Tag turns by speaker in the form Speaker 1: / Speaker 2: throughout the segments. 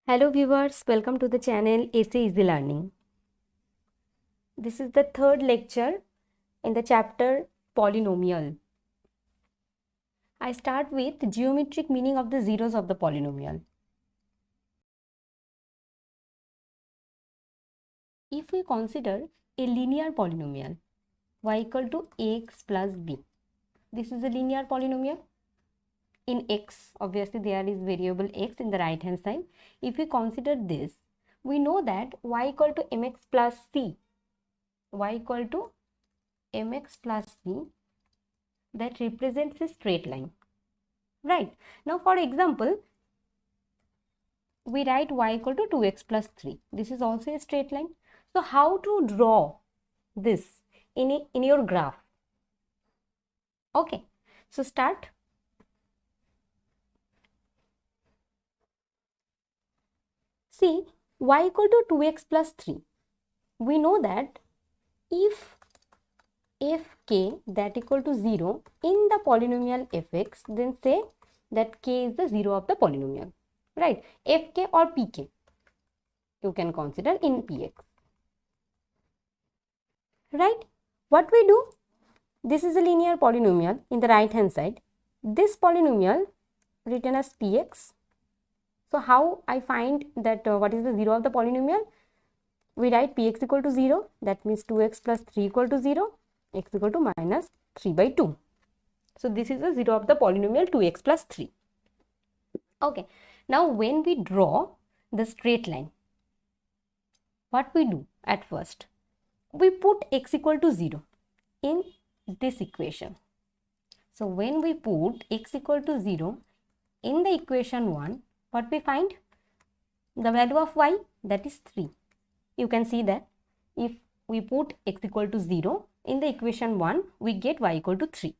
Speaker 1: Hello viewers, welcome to the channel saeasylearning. This is the third lecture in the chapter polynomial. I start with geometric meaning of the zeros of the polynomial. If we consider a linear polynomial y equal to ax plus b, this is a linear polynomial. In x, obviously there is variable x in the right hand side. If we consider this, we know that y equal to mx plus c, y equal to mx plus c, that represents a straight line, right? Now for example, we write y equal to 2x plus 3. This is also a straight line. So how to draw this in your graph? Okay, so start. See, y equal to 2x plus 3. We know that if k that equal to 0 in the polynomial fx, then say that k is the 0 of the polynomial, right? Fk or pk you can consider in px, right? What we do, this is a linear polynomial in the right hand side. This polynomial written as px. So how I find that what is the 0 of the polynomial? We write px equal to 0, that means 2x plus 3 equal to 0, x equal to minus 3 by 2. So this is the 0 of the polynomial 2x plus 3. Okay, now when we draw the straight line, what we do at first? We put x equal to 0 in this equation. So when we put x equal to 0 in the equation 1, what we find? The value of y, that is 3. You can see that if we put x equal to 0 in the equation 1, we get y equal to 3.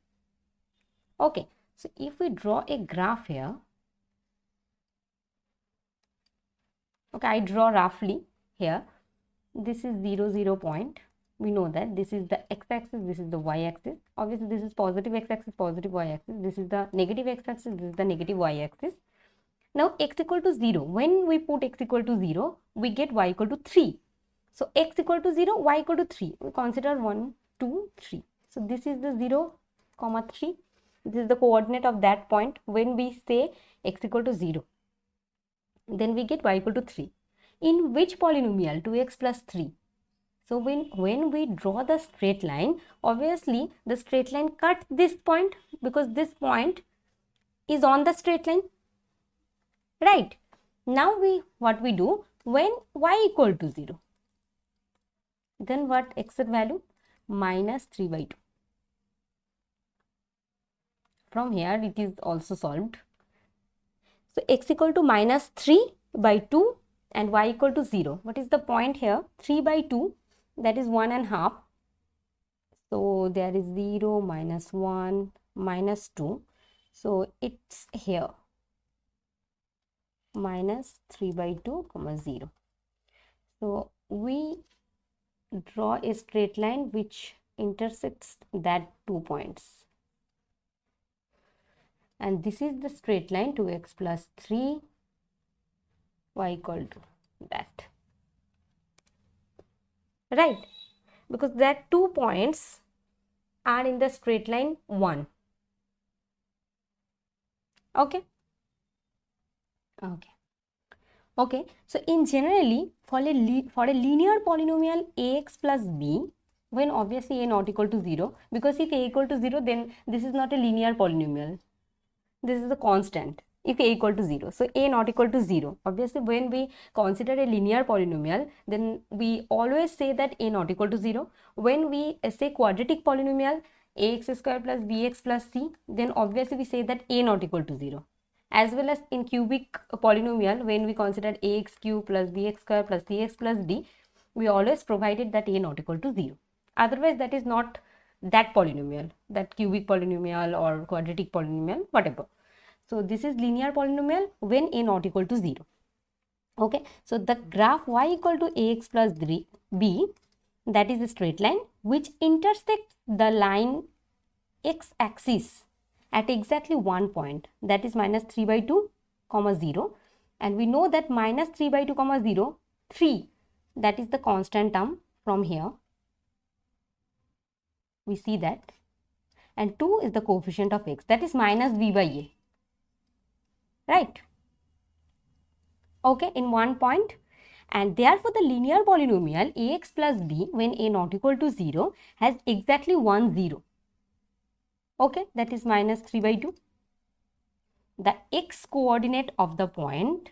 Speaker 1: Okay, so if we draw a graph here, okay, I draw roughly here. This is 0, 0 point. We know that this is the x-axis, this is the y-axis. Obviously, this is positive x-axis, positive y-axis. This is the negative x-axis, this is the negative y-axis. Now, x equal to 0. When we put x equal to 0, we get y equal to 3. So, x equal to 0, y equal to 3. We consider 1, 2, 3. So, this is the 0, 3. This is the coordinate of that point when we say x equal to 0. Then we get y equal to 3. In which polynomial? 2x plus 3. So when we draw the straight line, obviously the straight line cuts this point because this point is on the straight line, right? Now what we do, when y equal to 0, then what exit value? Minus 3 by 2. From here it is also solved. So x equal to minus 3 by 2 and y equal to 0. What is the point here? 3 by 2, that is 1.5. So there is 0, minus 1, minus 2. So it's here. Minus 3 by 2, 0. So we draw a straight line which intersects that 2 points. And this is the straight line 2x plus 3, y equal to that. Right? Because that 2 points are in the straight line 1. Okay? Okay. So in generally, for a linear polynomial ax plus b, when obviously a not equal to 0, because if a equal to 0, then this is not a linear polynomial. This is a constant if a equal to 0. So a not equal to 0. Obviously, when we consider a linear polynomial, then we always say that a not equal to 0. When we say quadratic polynomial, ax square plus bx plus c, then obviously we say that a not equal to 0. As well as in cubic polynomial, when we consider ax cube plus bx square plus cx plus d, we always provided that a not equal to 0. Otherwise, that is not that polynomial, that cubic polynomial or quadratic polynomial, whatever. So this is linear polynomial when a not equal to 0. Okay, so the graph y equal to ax plus b, that is a straight line which intersects the line x-axis at exactly one point, that is minus 3 by 2, 0, And we know that minus 3 by 2 comma 0, 3, that is the constant term from here. We see that. And 2 is the coefficient of x, that is minus b by a. Right? Okay, in one point. And therefore, the linear polynomial ax plus b when a not equal to 0 has exactly 1 0. Okay, that is minus 3 by 2. The x coordinate of the point,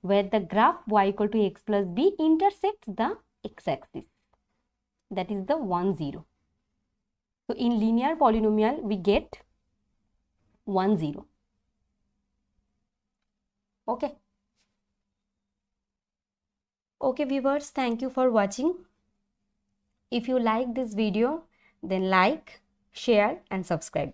Speaker 1: where the graph y equal to x plus b intersects the x-axis, that is the 1 0. So in linear polynomial we get 1 0. Okay. Okay viewers, thank you for watching. If you like this video, then like, share and subscribe.